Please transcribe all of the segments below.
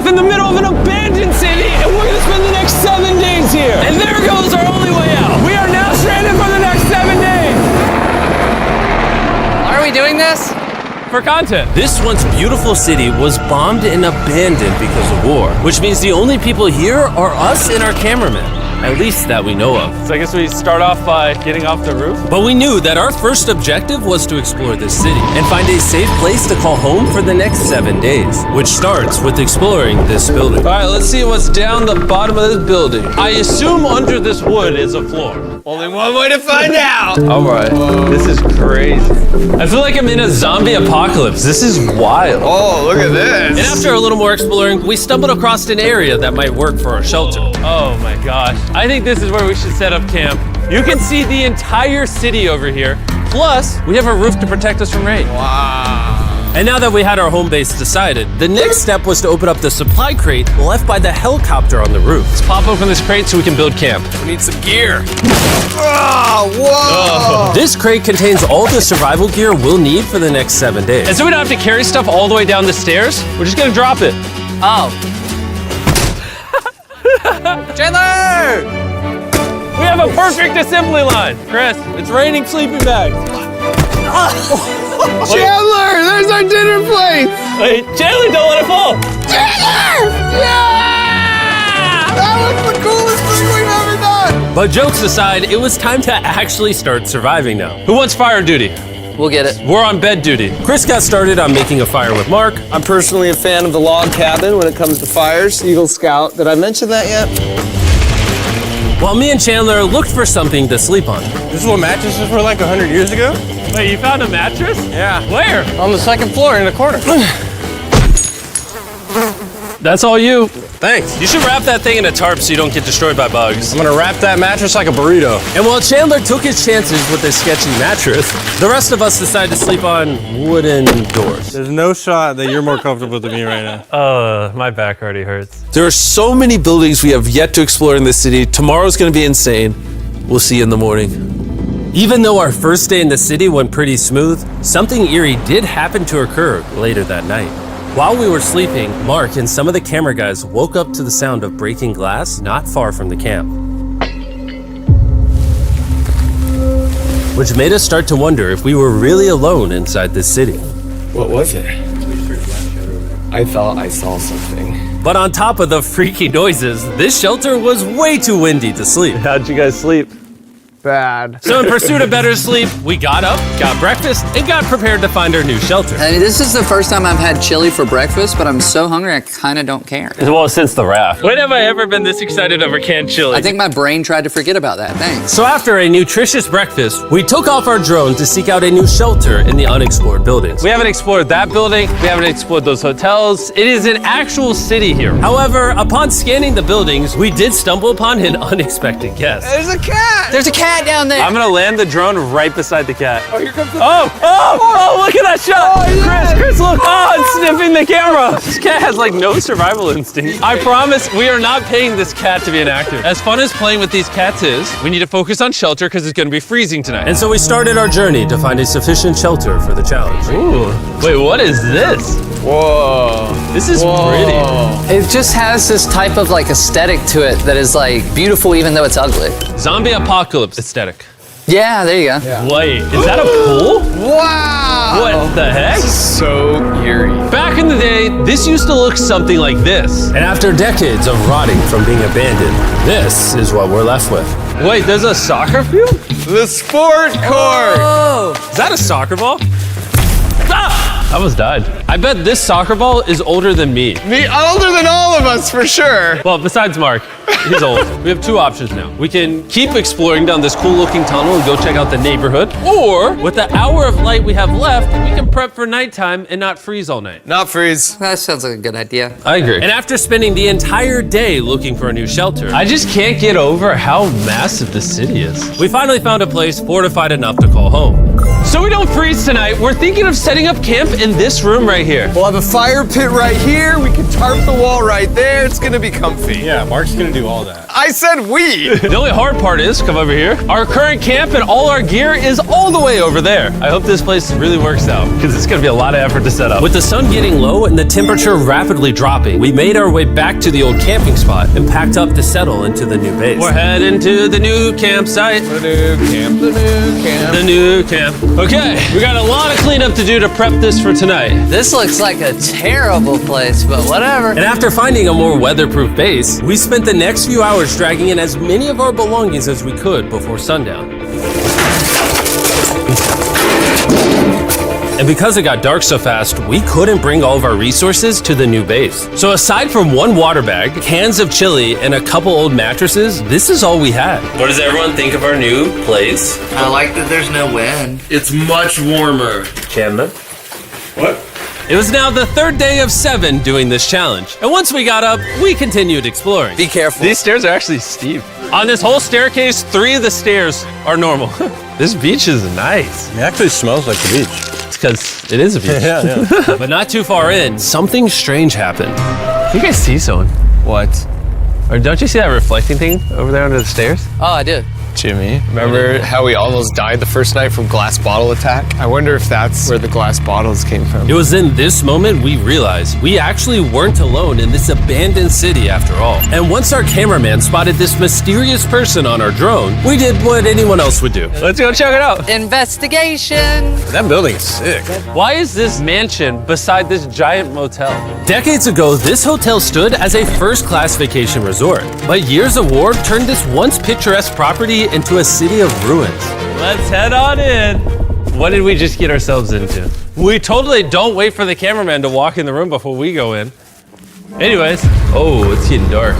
off in the middle of an abandoned city, and we're gonna spend the next 7 days here. And there goes our only way out. We are now stranded for the next 7 days. Why are we doing this? For content. This once beautiful city was bombed and abandoned because of war, which means the only people here are us and our cameraman. At least that we know of. So I guess we start off by getting off the roof. But we knew that our first objective was to explore this city and find a safe place to call home for the next 7 days, which starts with exploring this building. All right, let's see what's down the bottom of this building. I assume under this wood is a floor. Only one way to find out. All right, this is crazy. I feel like I'm in a zombie apocalypse. This is wild. Oh, look at this. And after a little more exploring, we stumbled across an area that might work for our shelter. Oh my gosh. I think this is where we should set up camp. You can see the entire city over here. Plus, we have a roof to protect us from rain. Wow. And now that we had our home base decided, the next step was to open up the supply crate left by the helicopter on the roof. Let's pop open this crate so we can build camp. We need some gear. Oh, whoa. This crate contains all the survival gear we'll need for the next 7 days. And so we don't have to carry stuff all the way down the stairs. We're just gonna drop it. Oh. Chandler! We have a perfect assembly line. Chris, it's raining sleeping bags. Chandler, there's our dinner plate. Wait, Chandler, don't let it fall. Chandler! Yeah! That was the coolest thing we've ever done. But jokes aside, it was time to actually start surviving now. Who wants fire duty? We'll get it. We're on bed duty. Chris got started on making a fire with Mark. I'm personally a fan of the log cabin when it comes to fires. Eagle Scout. Did I mention that yet? While me and Chandler looked for something to sleep on. This is what mattresses were like 100 years ago? Wait, you found a mattress? Yeah. Where? On the second floor in the corner. That's all you. Thanks. You should wrap that thing in a tarp so you don't get destroyed by bugs. I'm gonna wrap that mattress like a burrito. And while Chandler took his chances with his sketchy mattress, the rest of us decided to sleep on wooden doors. There's no shot that you're more comfortable than me right now. My back already hurts. There are so many buildings we have yet to explore in this city. Tomorrow's gonna be insane. We'll see you in the morning. Even though our first day in the city went pretty smooth, something eerie did happen to occur later that night. While we were sleeping, Mark and some of the camera guys woke up to the sound of breaking glass not far from the camp, which made us start to wonder if we were really alone inside this city. What was it? I thought I saw something. But on top of the freaky noises, this shelter was way too windy to sleep. How'd you guys sleep? Bad. So in pursuit of better sleep, we got up, got breakfast, and got prepared to find our new shelter. I mean, this is the first time I've had chili for breakfast, but I'm so hungry I kind of don't care. Well, since the raft. When have I ever been this excited over canned chili? I think my brain tried to forget about that. Thanks. So after a nutritious breakfast, we took off our drone to seek out a new shelter in the unexplored buildings. We haven't explored that building. We haven't explored those hotels. It is an actual city here. However, upon scanning the buildings, we did stumble upon an unexpected guest. There's a cat! There's a cat down there. I'm gonna land the drone right beside the cat. Oh, here comes the Oh, look at that shot! Oh, yes. Chris, look! Oh, it's sniffing the camera! This cat has like no survival instinct. I promise we are not paying this cat to be an actor. As fun as playing with these cats is, we need to focus on shelter because it's gonna be freezing tonight. And so we started our journey to find a sufficient shelter for the challenge. Ooh, wait, what is this? Whoa. This is pretty. It just has this type of like aesthetic to it that is like beautiful even though it's ugly. Zombie apocalypse aesthetic. Yeah, there you go. Wait, is that a pool? Wow. What the heck? So eerie. Back in the day, this used to look something like this. And after decades of rotting from being abandoned, this is what we're left with. Wait, there's a soccer field? The sport court. Is that a soccer ball? Ah! I almost died. I bet this soccer ball is older than me. Me older than all of us, for sure. Well, besides Mark, he's old. We have two options now. We can keep exploring down this cool looking tunnel and go check out the neighborhood. Or, with the hour of light we have left, we can prep for nighttime and not freeze all night. Not freeze. That sounds like a good idea. I agree. And after spending the entire day looking for a new shelter, I just can't get over how massive the city is. we finally found a place fortified enough to call home. So we don't freeze tonight, we're thinking of setting up camp in this room right here. We'll have a fire pit right here. We can tarp the wall right there. It's gonna be comfy. Yeah, Mark's gonna do all that. I said we. The only hard part is, come over here, our current camp and all our gear is all the way over there. I hope this place really works out, because it's gonna be a lot of effort to set up. With the sun getting low and the temperature rapidly dropping, we made our way back to the old camping spot and packed up to settle into the new base. We're heading to the new campsite. The new camp. The new camp. Okay, we got a lot of cleanup to do to prep this for tonight. This looks like a terrible place, but whatever. And after finding a more weatherproof base, we spent the next few hours dragging in as many of our belongings as we could before sundown. And because it got dark so fast, we couldn't bring all of our resources to the new base. So aside from one water bag, cans of chili, and a couple old mattresses, this is all we had. What does everyone think of our new place? I like that there's no wind. It's much warmer. Chandler? What? It was now the third day of 7 doing this challenge. And once we got up, we continued exploring. Be careful. These stairs are actually steep. On this whole staircase, 3 of the stairs are normal. This beach is nice. It actually smells like the beach. It's because it is a beach. Yeah. But not too far in, something strange happened. You guys see someone? What? Or don't you see that reflecting thing over there under the stairs? Oh, I did. Jimmy, remember how we almost died the first night from glass bottle attack? I wonder if that's where the glass bottles came from. It was in this moment we realized we actually weren't alone in this abandoned city after all. And once our cameraman spotted this mysterious person on our drone, we did what anyone else would do. Let's go check it out. Investigation. That building is sick. Why is this mansion beside this giant motel? Decades ago, this hotel stood as a first-class vacation resort. But years of war turned this once picturesque property into a city of ruins. Let's head on in. What did we just get ourselves into? We totally don't wait for the cameraman to walk in the room before we go in. Anyways, oh, it's getting dark.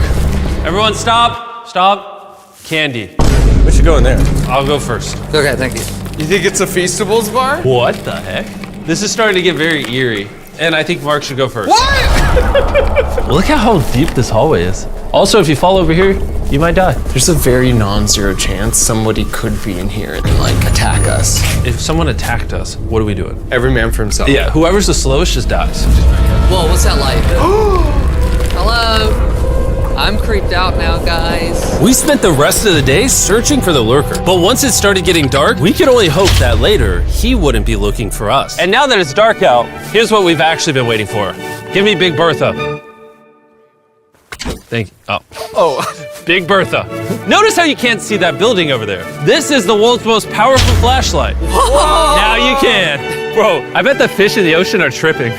Everyone stop, stop. Candy. We should go in there. I'll go first. Okay, thank you. You think it's a Feastables bar? What the heck? This is starting to get very eerie. And I think Mark should go first. What? Look at how deep this hallway is. Also, if you fall over here, you might die. There's a very non-zero chance somebody could be in here and like attack us. If someone attacked us, what are we doing? Every man for himself. Yeah, whoever's the slowest just dies. Whoa, what's that light? Hello. I'm creeped out now, guys. We spent the rest of the day searching for the lurker. But once it started getting dark, we could only hope that later he wouldn't be looking for us. And now that it's dark out, here's what we've actually been waiting for. Give me Big Bertha. Thank you. Oh. Big Bertha. Notice how you can't see that building over there. This is the world's most powerful flashlight. Whoa. Now you can. Bro, I bet the fish in the ocean are tripping.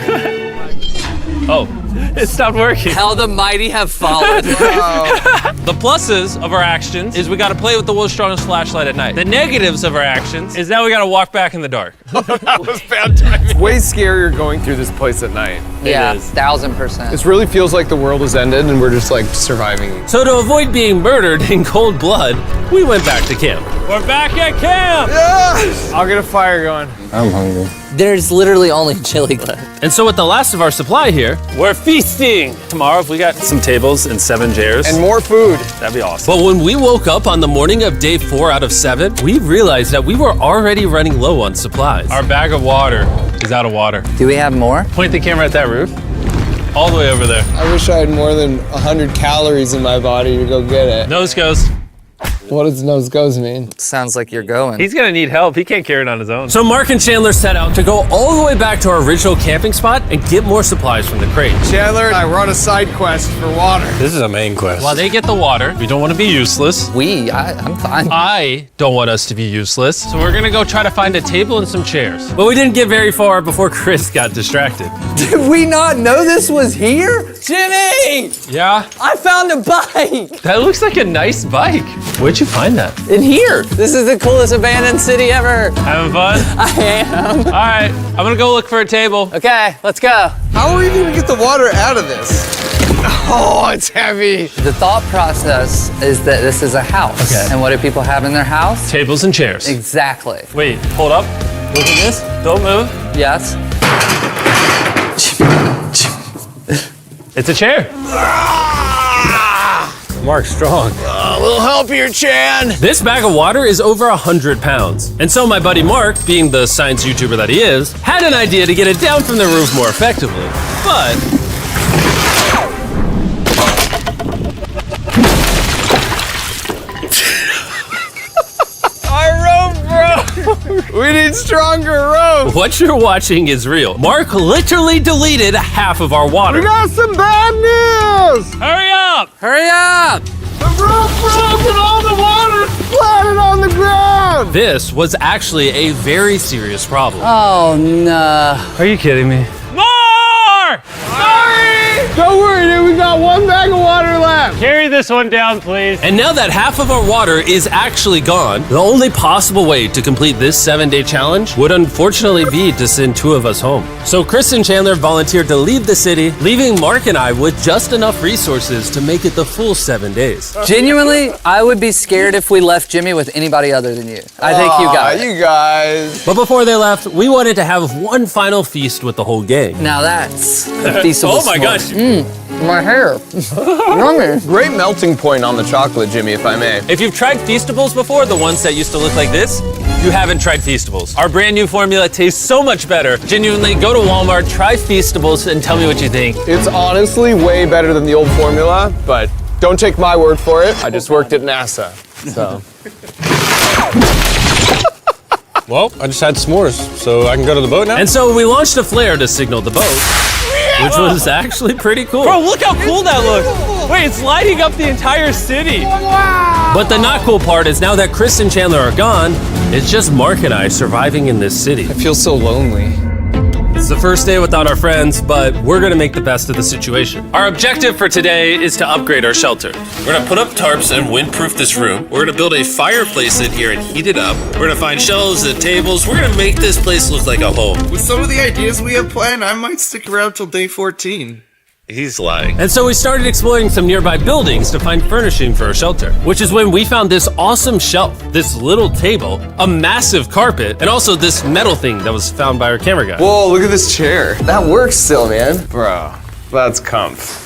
Oh, it stopped working. How the mighty have fallen. The pluses of our actions is we gotta play with the world's strongest flashlight at night. The negatives of our actions is now we gotta walk back in the dark. That was bad timing. It's way scarier going through this place at night. Yeah, is. 1000%. This really feels like the world has ended and we're just like surviving. So to avoid being murdered in cold blood, we went back to camp. We're back at camp! Yes! I'll get a fire going. I'm hungry. There's literally only chili left. And so with the last of our supply here, We're feasting! Tomorrow, if we got some tables and 7 chairs, And more food. that'd be awesome. but when we woke up on the morning of day 4 out of 7, we realized that we were already running low on supplies. Our bag of water is out of water. Do we have more? Point the camera at that roof. All the way over there. I wish I had more than 100 calories in my body to go get it. Nose goes. What does nose goes mean? Sounds like you're going. He's gonna need help. He can't carry it on his own. So Mark and Chandler set out to go all the way back to our original camping spot and get more supplies from the crate. Chandler and I were on a side quest for water. This is a main quest. While they get the water, we don't want to be useless. I'm fine. I don't want us to be useless. So we're gonna go try to find a table and some chairs. But we didn't get very far before Chris got distracted. Did we not know this was here? Jimmy! Yeah? I found a bike! That looks like a nice bike. Where'd you find that? In here. This is the coolest abandoned city ever. Having fun? I am. All right, I'm gonna go look for a table. Okay, let's go. How are we gonna get the water out of this? Oh, it's heavy. The thought process is that this is a house. Okay. And what do people have in their house? Tables and chairs. Exactly. Wait, hold up. Look at this. Don't move. Yes. It's a chair. Mark's strong. A little help here, Chan. This bag of water is over 100 pounds. And so my buddy Mark, being the science YouTuber that he is, had an idea to get it down from the roof more effectively. But stronger rope. What you're watching is real. Mark literally deleted half of our water. We got some bad news. Hurry up! Hurry up! The rope broke and all the water splattered on the ground. This was actually a very serious problem. Oh, no. Are you kidding me? More! Sorry. Don't worry, dude. We got one bag of water left. Carry this one down, please. And now that half of our water is actually gone, the only possible way to complete this 7-day challenge would unfortunately be to send 2 of us home. So Chris and Chandler volunteered to leave the city, leaving Mark and I with just enough resources to make it the full 7 days. Genuinely, I would be scared if we left Jimmy with anybody other than you. I think you got it. You guys. But before they left, we wanted to have one final feast with the whole gang. Now that's a feasible Oh my gosh. My hair. Yummy. Great melting point on the chocolate, Jimmy, if I may. If you've tried Feastables before, the ones that used to look like this, you haven't tried Feastables. Our brand new formula tastes so much better. Genuinely, go to Walmart, try Feastables, and tell me what you think. It's honestly way better than the old formula, but don't take my word for it. I just worked at NASA, so. Well, I just had s'mores, so I can go to the boat now? And so we launched a flare to signal the boat, which was actually pretty cool. Bro, look how cool that looks. Wait, it's lighting up the entire city. But the not cool part is now that Chris and Chandler are gone, it's just Mark and I surviving in this city. I feel so lonely. It's the first day without our friends, but we're gonna make the best of the situation. Our objective for today is to upgrade our shelter. We're gonna put up tarps and windproof this room. We're gonna build a fireplace in here and heat it up. We're gonna find shelves and tables. We're gonna make this place look like a home. With some of the ideas we have planned, I might stick around till day 14. He's lying. And so we started exploring some nearby buildings to find furnishing for our shelter, which is when we found this awesome shelf, this little table, a massive carpet, and also this metal thing that was found by our camera guy. Whoa, look at this chair. That works still, man. Bro, that's comf.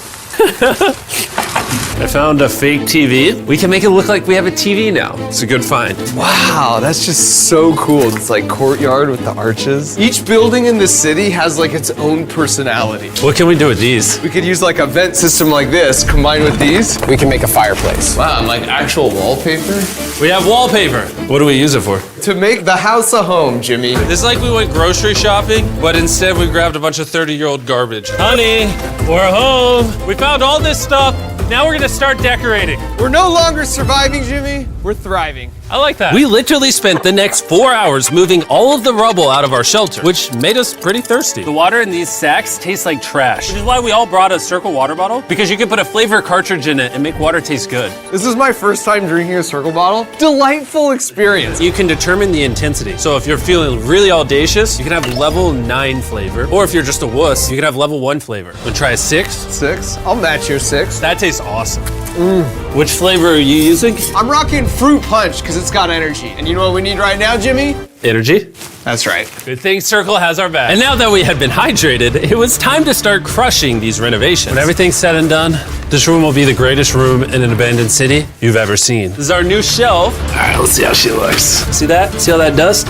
I found a fake TV. We can make it look like we have a TV now. It's a good find. Wow, that's just so cool. It's like courtyard with the arches. Each building in this city has like its own personality. What can we do with these? We could use like a vent system like this, combined with these. We can make a fireplace. Wow, and like actual wallpaper? We have wallpaper. What do we use it for? To make the house a home, Jimmy. It's like we went grocery shopping, but instead we grabbed a bunch of 30-year-old garbage. Honey, we're home. We found all this stuff. Now we're gonna start decorating. We're no longer surviving, Jimmy. We're thriving. I like that. We literally spent the next 4 hours moving all of the rubble out of our shelter, which made us pretty thirsty. The water in these sacks tastes like trash, which is why we all brought a Circle water bottle, because you can put a flavor cartridge in it and make water taste good. This is my first time drinking a Circle bottle. Delightful experience. You can determine the intensity. So if you're feeling really audacious, you can have level 9 flavor. Or if you're just a wuss, you can have level 1 flavor. Wanna try a 6? 6? I'll match your 6. That tastes awesome. Which flavor are you using? I'm rocking Fruit Punch because it's got energy. And you know what we need right now, Jimmy? Energy. That's right. Good thing Circle has our back. And now that we had been hydrated, it was time to start crushing these renovations. When everything's said and done, this room will be the greatest room in an abandoned city you've ever seen. This is our new shelf. All right, let's see how she looks. See that? See all that dust?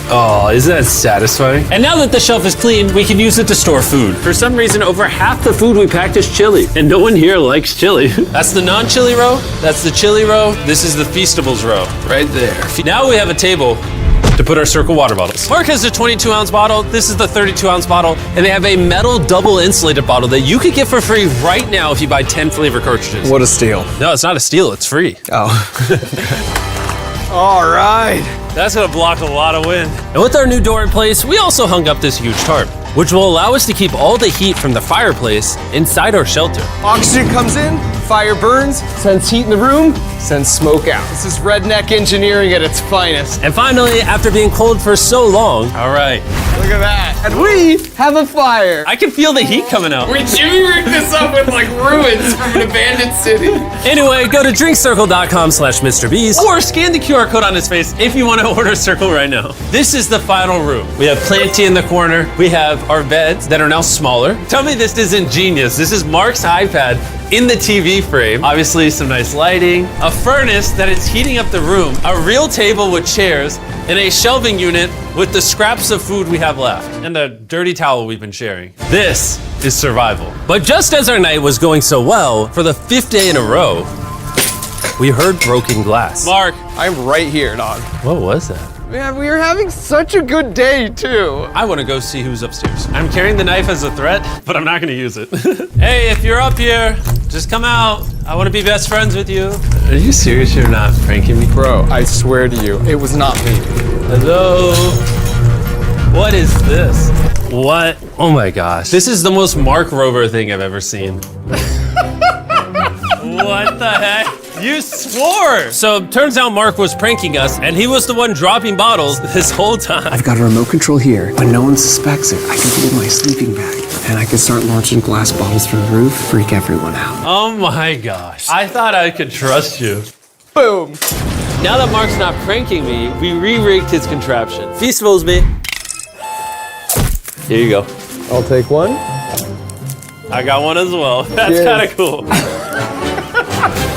Oh, isn't that satisfying? And now that the shelf is clean, we can use it to store food. For some reason, over half the food we packed is chili, and no one here likes chili. That's the non-chili row, that's the chili row, this is the Feastables row, right there. Now we have a table to put our Circle water bottles. Mark has a 22-ounce bottle, this is the 32-ounce bottle, and they have a metal double insulated bottle that you could get for free right now if you buy 10 flavor cartridges. What a steal. No, it's not a steal, it's free. Oh. All right. That's gonna block a lot of wind. And with our new door in place, we also hung up this huge tarp, which will allow us to keep all the heat from the fireplace inside our shelter. Oxygen comes in, fire burns, sends heat in the room, sends smoke out. This is redneck engineering at its finest. And finally, after being cold for so long, all right, Look at that. And we have a fire. I can feel the heat coming out. Jimmy rigged this up with like ruins from an abandoned city. Anyway, go to drinkcircle.com/MrBeast or scan the QR code on his face if you want to order Circle right now. This is the final room. We have Planty in the corner. We have our beds that are now smaller. Tell me this isn't genius. This is Mark's iPad in the TV frame. Obviously some nice lighting, a furnace that is heating up the room, a real table with chairs, and a shelving unit with the scraps of food we have left, and a dirty towel we've been sharing. This is survival. But just as our night was going so well, for the 5th day in a row, we heard broken glass. Mark, I'm right here, dog. What was that? Man, we are having such a good day, too. I want to go see who's upstairs. I'm carrying the knife as a threat, but I'm not going to use it. Hey, if you're up here, just come out. I want to be best friends with you. Are you serious? You're not pranking me? Bro, I swear to you, it was not me. Hello? What is this? What? Oh my gosh. This is the most Mark Rover thing I've ever seen. What the heck? You swore! So turns out Mark was pranking us, and he was the one dropping bottles this whole time. I've got a remote control here. When no one suspects it, I can put it in my sleeping bag. And I can start launching glass bottles from the roof, freak everyone out. Oh my gosh. I thought I could trust you. Boom. Now that Mark's not pranking me, we re-rigged his contraption. Feastables me. Here you go. I'll take one. I got one as well. That's kind of cool.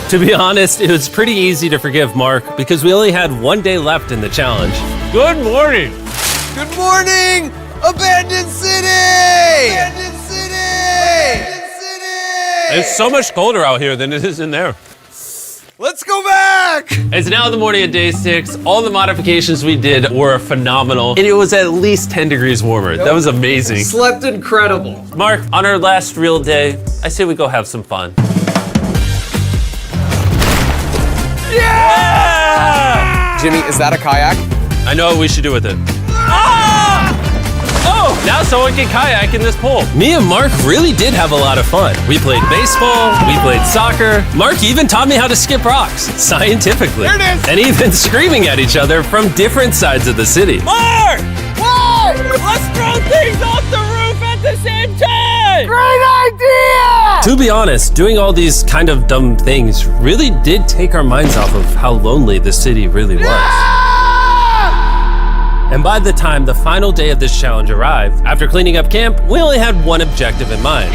To be honest, it was pretty easy to forgive Mark because we only had 1 day left in the challenge. Good morning. Good morning, Abandoned City! Abandoned City! Abandoned City! It's so much colder out here than it is in there. Let's go back! It's now the morning of day 6. All the modifications we did were phenomenal. And it was at least 10 degrees warmer. That was amazing. Slept incredible. Mark, on our last real day, I say we go have some fun. Yeah! Jimmy, is that a kayak? I know what we should do with it. Ah! Oh, now someone can kayak in this pool. Me and Mark really did have a lot of fun. We played baseball, we played soccer. Mark even taught me how to skip rocks, scientifically. There it is. And even screaming at each other from different sides of the city. Mark! Whoa! Let's throw things off the roof at the same time! Great idea! To be honest, doing all these kind of dumb things really did take our minds off of how lonely the city really was. And by the time the final day of this challenge arrived, after cleaning up camp, we only had one objective in mind.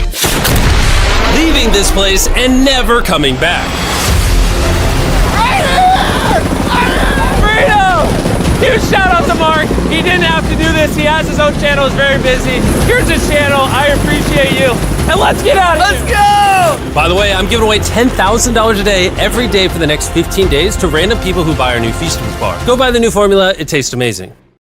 Leaving this place and never coming back. Huge shout out to Mark. He didn't have to do this. He has his own channel. He's very busy. Here's his channel. I appreciate you. And let's get out of here. Let's go! By the way, I'm giving away $10,000 a day every day for the next 15 days to random people who buy our new Feastables bar. Go buy the new formula. It tastes amazing.